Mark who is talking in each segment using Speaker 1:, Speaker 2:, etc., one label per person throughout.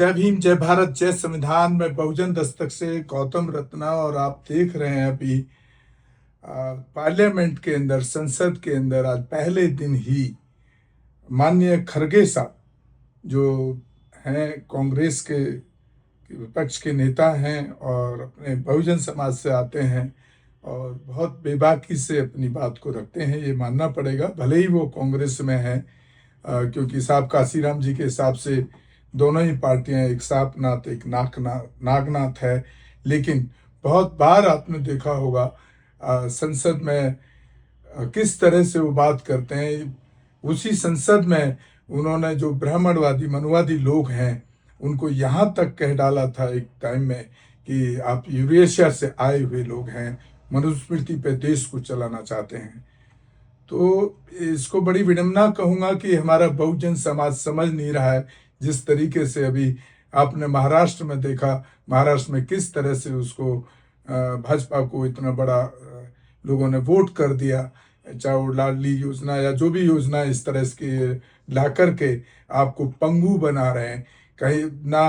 Speaker 1: जय भीम, जय भारत, जय संविधान में बहुजन दस्तक से गौतम रत्ना। और आप देख रहे हैं अभी पार्लियामेंट के अंदर, संसद के अंदर आज पहले दिन ही माननीय खरगे साहब, जो हैं कांग्रेस के विपक्ष के नेता हैं और अपने बहुजन समाज से आते हैं और बहुत बेबाकी से अपनी बात को रखते हैं, ये मानना पड़ेगा। भले ही वो कांग्रेस में हैं, क्योंकि साहब काशीराम जी के हिसाब से दोनों ही पार्टियां एक सांपनाथ एक नागनाथ है। लेकिन बहुत बार आपने देखा होगा संसद में किस तरह से वो बात करते हैं। उसी संसद में उन्होंने जो ब्राह्मणवादी मनुवादी लोग हैं उनको यहाँ तक कह डाला था एक टाइम में कि आप यूरेशिया से आए हुए लोग हैं, मनुस्मृति पे देश को चलाना चाहते हैं। तो इसको बड़ी विडंबना कहूँगा कि हमारा बहुजन समाज समझ नहीं रहा है। जिस तरीके से अभी आपने महाराष्ट्र में देखा, महाराष्ट्र में किस तरह से उसको भाजपा को इतना बड़ा लोगों ने वोट कर दिया, चाहे वो लाडली योजना या जो भी योजना इस तरह के ला करके आपको पंगु बना रहे हैं। कहीं ना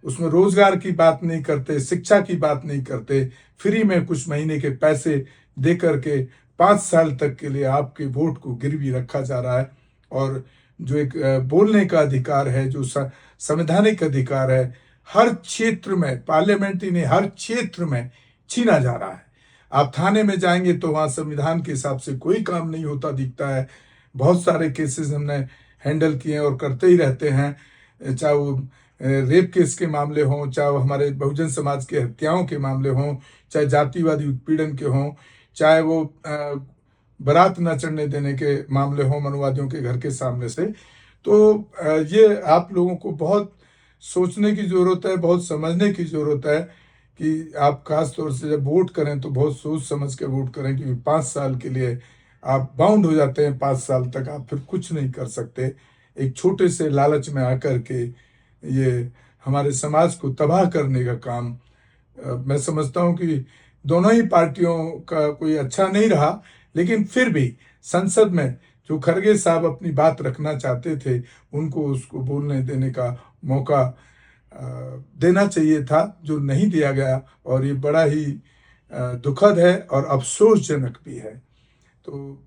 Speaker 1: उसमें रोजगार की बात नहीं करते, शिक्षा की बात नहीं करते, फ्री में कुछ महीने के पैसे दे करके 5 साल तक के लिए आपके वोट को गिरवी रखा जा रहा है। और जो एक बोलने का अधिकार है, जो संवैधानिक अधिकार है, हर क्षेत्र में, पार्लियामेंट ही नहीं हर क्षेत्र में छीना जा रहा है। आप थाने में जाएंगे तो वहाँ संविधान के हिसाब से कोई काम नहीं होता दिखता है। बहुत सारे केसेस हमने हैंडल किए और करते ही रहते हैं, चाहे वो रेप केस के मामले हों, चाहे वो हमारे बहुजन समाज के हत्याओं के मामले हों, चाहे जातिवादी उत्पीड़न के हों, चाहे वो बारात न चढ़ने देने के मामले हों मनुवादियों के घर के सामने से। तो ये आप लोगों को बहुत सोचने की ज़रूरत है, बहुत समझने की ज़रूरत है कि आप खास तौर से जब वोट करें तो बहुत सोच समझ के वोट करें, क्योंकि 5 साल के लिए आप बाउंड हो जाते हैं। 5 साल तक आप फिर कुछ नहीं कर सकते। एक छोटे से लालच में आकर के ये हमारे समाज को तबाह करने का काम मैं समझता हूँ कि दोनों ही पार्टियों का कोई अच्छा नहीं रहा। लेकिन फिर भी संसद में जो खरगे साहब अपनी बात रखना चाहते थे, उनको उसको बोलने देने का मौका देना चाहिए था, जो नहीं दिया गया। और ये बड़ा ही दुखद है और अफसोसजनक भी है। तो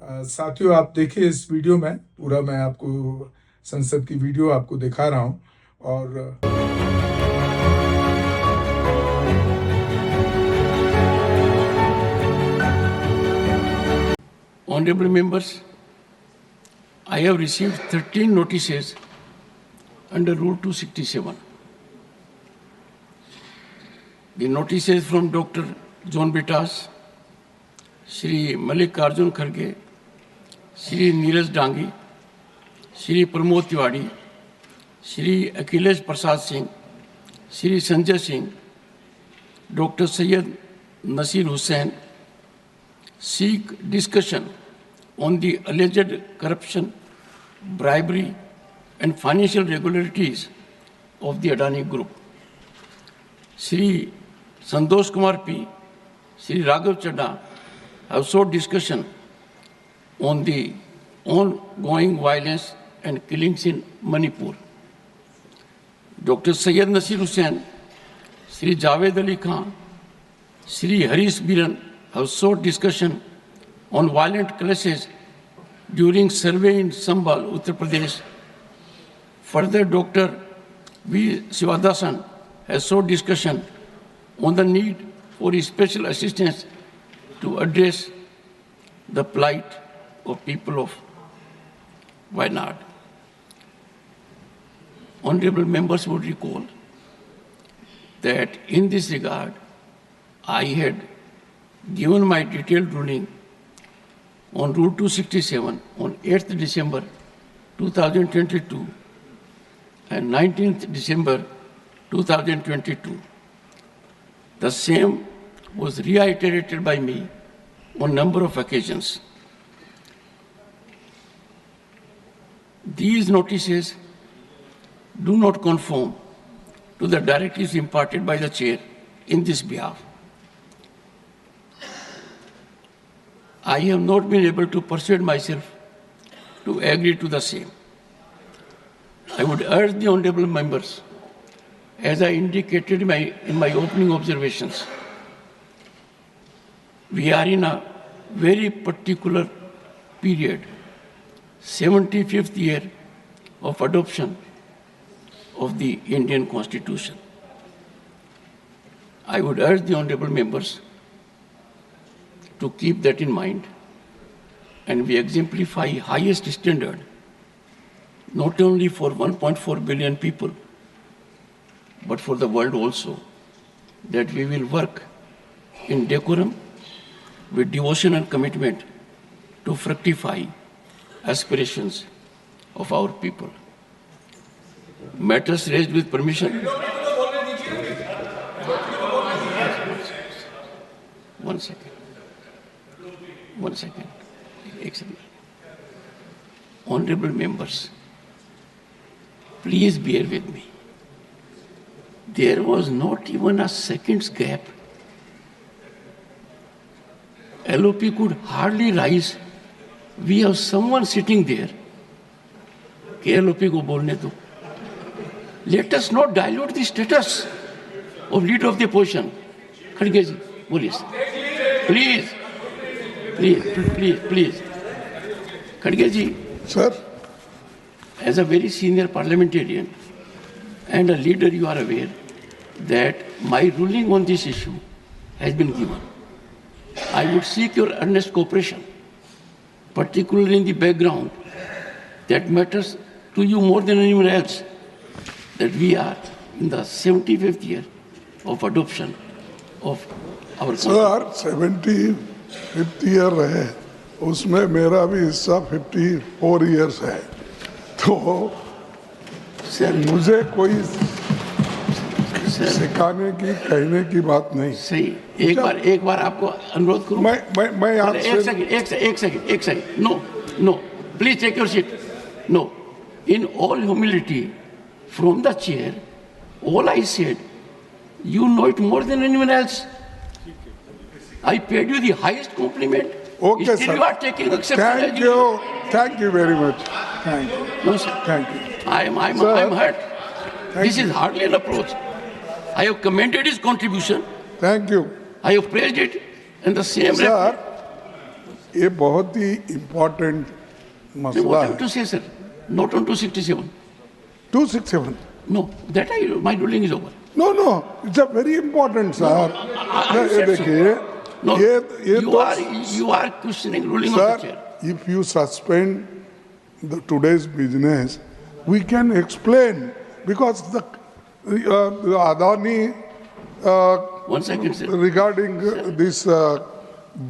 Speaker 1: साथियों, आप देखिए इस वीडियो में पूरा मैं आपको संसद की वीडियो आपको दिखा रहा हूँ। और
Speaker 2: Honorable members, I have received 13 notices under Rule 267. The notices from Dr. John Bitas, Shri Mallikarjun Kharge, Shri Neeraj Dangi, Shri Pramod Tiwari, Shri Akhilesh Prasad Singh, Shri Sanjay Singh, Dr. Syed Nasir Hussain, seek discussion on the alleged corruption, bribery, and financial irregularities of the Adani Group. Shri Santosh Kumar P, Shri Raghav Chadha have sought discussion on the ongoing violence and killings in Manipur. Dr. Syed Nasir Hussain, Shri Javed Ali Khan, Shri Harish Biran have sought discussion on violent clashes during survey in Sambhal, Uttar Pradesh. Further, Dr. V. Sivadasan has sought discussion on the need for special assistance to address the plight of people of Wayanad. Honorable members would recall that in this regard, I had given my detailed ruling on Rule 267 on 8th December 2022 and 19th December 2022. The same was reiterated by me on a number of occasions. These notices do not conform to the directives imparted by the Chair in this behalf. I have not been able to persuade myself to agree to the same. I would urge the honorable members, as I indicated in my opening observations, we are in a very particular period, 75th year of adoption of the Indian Constitution. I would urge the honorable members to keep that in mind, and we exemplify highest standard not only for 1.4 billion people, but for the world also, that we will work in decorum with devotion and commitment to fructify aspirations of our people. Matters raised with permission. One second. Honorable members, please bear with me. There was not even a second's gap. LOP could hardly rise. We have someone sitting there. LOP ko bolne do. Let us not dilute the status of leader of the opposition. Kharge ji, boliye. Please. Kharge ji.
Speaker 1: Sir.
Speaker 2: As a very senior parliamentarian and a leader, you are aware that my ruling on this issue has been given. I would seek your earnest cooperation, particularly in the background that matters to you more than anyone else, that we are in the 75th year of adoption of our
Speaker 3: country. Sir, 75th year है, उसमें मेरा भी हिस्सा 54 years है, तो मुझे कोई सिखाने की कहने की बात नहीं।
Speaker 2: सही, एक बार आपको अनुरोध करूं।
Speaker 3: मैं आपसे
Speaker 2: एक second. No, please take your seat. No, in all humility, from the chair, all I said, you know it more than anyone else. I paid you the highest compliment.
Speaker 3: Okay,
Speaker 2: still
Speaker 3: sir.
Speaker 2: You are taking exception.
Speaker 3: Thank you very much.
Speaker 2: Thank you. No, sir.
Speaker 3: Thank you.
Speaker 2: I'm hurt. This is hardly an approach. I have commended his contribution.
Speaker 3: Thank you.
Speaker 2: I have praised it, and the same.
Speaker 3: Sir, ये बहुत ही important मसला है.
Speaker 2: What to say, sir? Not on 267.
Speaker 3: 267.
Speaker 2: No, my ruling is over.
Speaker 3: No, it's a very important, sir. देखिए,
Speaker 2: no, you are questioning ruling of the chair.
Speaker 3: If you suspend today's business, we can explain, because the Adani
Speaker 2: 1 second, sir.
Speaker 3: regarding this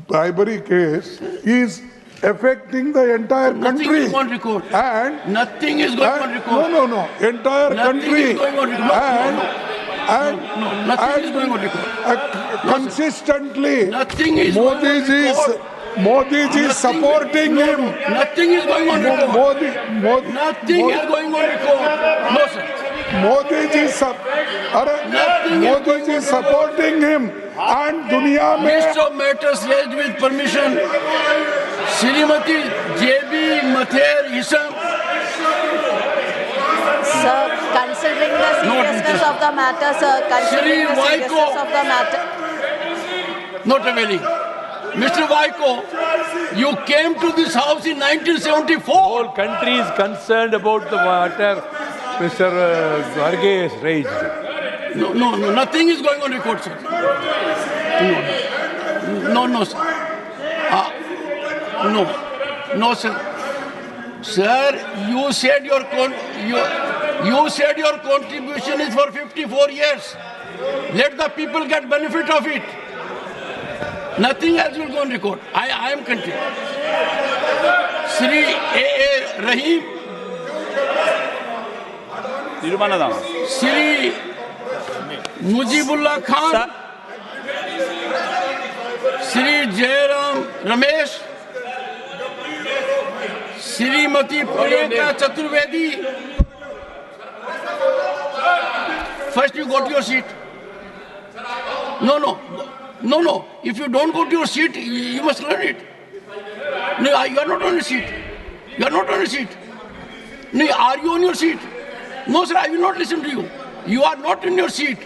Speaker 3: bribery case is affecting the entire
Speaker 2: nothing
Speaker 3: country.
Speaker 2: Is on record.
Speaker 3: And
Speaker 2: nothing is going on record.
Speaker 3: No. Entire
Speaker 2: nothing
Speaker 3: country.
Speaker 2: Is going on record. Nothing is going on record.
Speaker 3: Consistently,
Speaker 2: nothing is
Speaker 3: Modi ji is supporting him.
Speaker 2: Nothing is going on record. Nothing is going on record. No, sir.
Speaker 3: Modi ji is supporting him. And दुनिया में
Speaker 2: list of matters raised with permission, Srimati J.B. Mathur Hisam.
Speaker 4: Sir, considering the seriousness of the matter, sir, considering the seriousness of the matter.
Speaker 2: Not availing. Mr. Vaiko, you came to this house in 1974.
Speaker 5: Whole country is concerned about the matter Mr. Kharge has raised.
Speaker 2: No, nothing is going on record, sir. No, sir. No, sir. Sir, you said your contribution is for 54 years. Let the people get benefit of it. Nothing else will go on record. I am continuing. Sri A.A. Rahim. Sri Mujibullah Khan. Sri Jairam Ramesh. Srimati Priyanka Chaturvedi. First you go to your seat. No. If you don't go to your seat, you must learn it. No, you are not on your seat. No, are you on your seat? No, sir, I will not listen to you. You are not in your seat.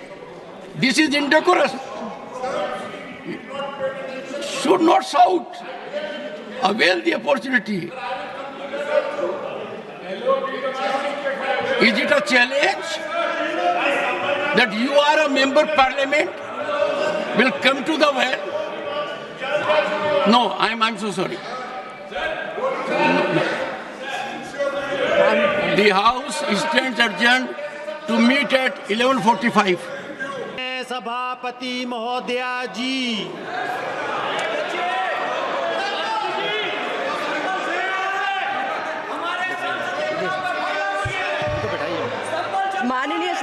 Speaker 2: This is indecorous. Should not shout. Avail the opportunity. Is it a challenge that you are a member parliament will come to the well? No, I'm so sorry. The House stands adjourned to meet at 11:45.
Speaker 6: सभापति महोदया जी,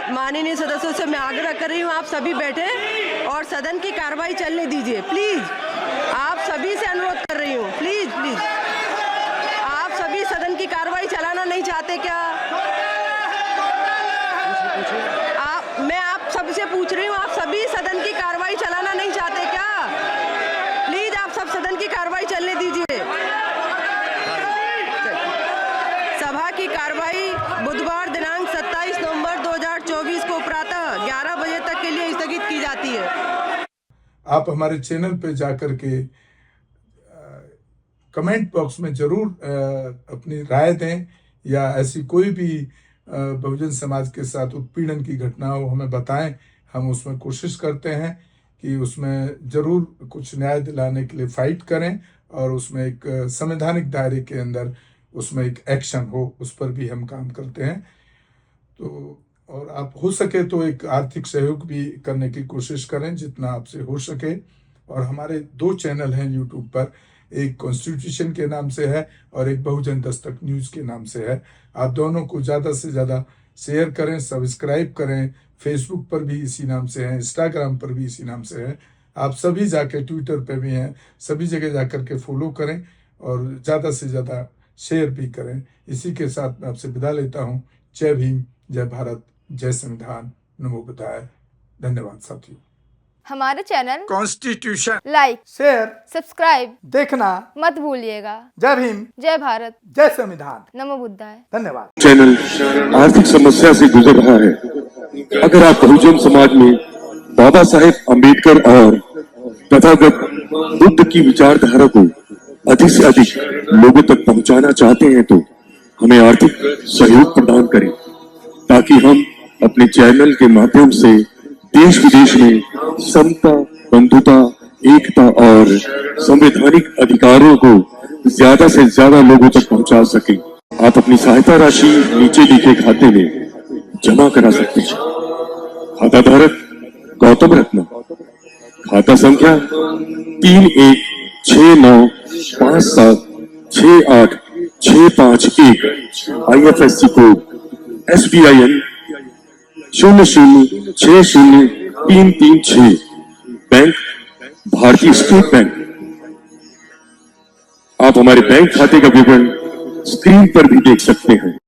Speaker 4: माननीय सदस्यों से मैं आग्रह कर रही हूँ, आप सभी बैठे और सदन की कार्रवाई चलने दीजिए प्लीज। आप सभी से अनुरोध कर रही हूँ, प्लीज प्लीज। आप सभी सदन की कार्रवाई चलाना नहीं चाहते क्या? मैं आप सबसे पूछ रही हूँ, आप सभी सदन की कार्रवाई चलाना नहीं चाहते क्या? प्लीज आप सब सदन की कार्रवाई चलने दीजिए। सभा की कार्रवाई बुधवार दिनांक 27 नवंबर 2024 को प्रातः 11 बजे तक के लिए स्थगित की जाती है।
Speaker 1: आप हमारे चैनल पे जाकर के कमेंट बॉक्स में जरूर अपनी राय दें, या ऐसी कोई भी बहुजन समाज के साथ उत्पीड़न की घटना हो हमें बताएं। हम उसमें कोशिश करते हैं कि उसमें जरूर कुछ न्याय दिलाने के लिए फाइट करें, और उसमें एक संवैधानिक दायरे के अंदर उसमें एक एक्शन हो, उस पर भी हम काम करते हैं। तो और आप हो सके तो एक आर्थिक सहयोग भी करने की कोशिश करें जितना आपसे हो सके। और हमारे 2 चैनल हैं यूट्यूब पर, एक कॉन्स्टिट्यूशन के नाम से है और एक बहुजन दस्तक न्यूज़ के नाम से है। आप दोनों को ज़्यादा से ज़्यादा शेयर करें, सब्सक्राइब करें। फेसबुक पर भी इसी नाम से है, इंस्टाग्राम पर भी इसी नाम से है। आप सभी जाके, ट्विटर पे भी हैं, सभी जगह जाकर के फॉलो करें और ज़्यादा से ज़्यादा शेयर भी करें। इसी के साथ मैं आपसे विदा लेता हूँ। जय भीम, जय भारत, जय संविधान, नमो बुद्धाय। धन्यवाद साथियों।
Speaker 7: हमारे channel
Speaker 1: constitution
Speaker 7: like,
Speaker 8: share,
Speaker 7: subscribe
Speaker 8: देखना
Speaker 7: मत भूलिएगा।
Speaker 8: जय भीम,
Speaker 7: जय भारत,
Speaker 8: जय संविधान,
Speaker 7: नमो बुद्धाय।
Speaker 8: धन्यवाद।
Speaker 9: चैनल आर्थिक समस्या से गुजर रहा है। अगर आप बहुजन समाज में बाबा साहेब अम्बेडकर और तथागत बुद्ध की विचारधारा को अधिक से अधिक लोगों तक पहुंचाना चाहते हैं तो हमें आर्थिक सहयोग प्रदान करें, ताकि हम अपने चैनल के माध्यम से देश विदेश में समता, बंधुता, एकता और संवैधानिक अधिकारों को ज्यादा से ज्यादा लोगों तक पहुंचा सकें। आप अपनी सहायता राशि नीचे लिखे खाते में जमा करा सकते हैं। खाता धारक गौतम रत्न, खाता संख्या 3169576865 IFSC कोड SBIN 0060336, बैंक भारतीय स्टेट बैंक। आप हमारे बैंक खाते का विवरण स्क्रीन पर भी देख सकते हैं।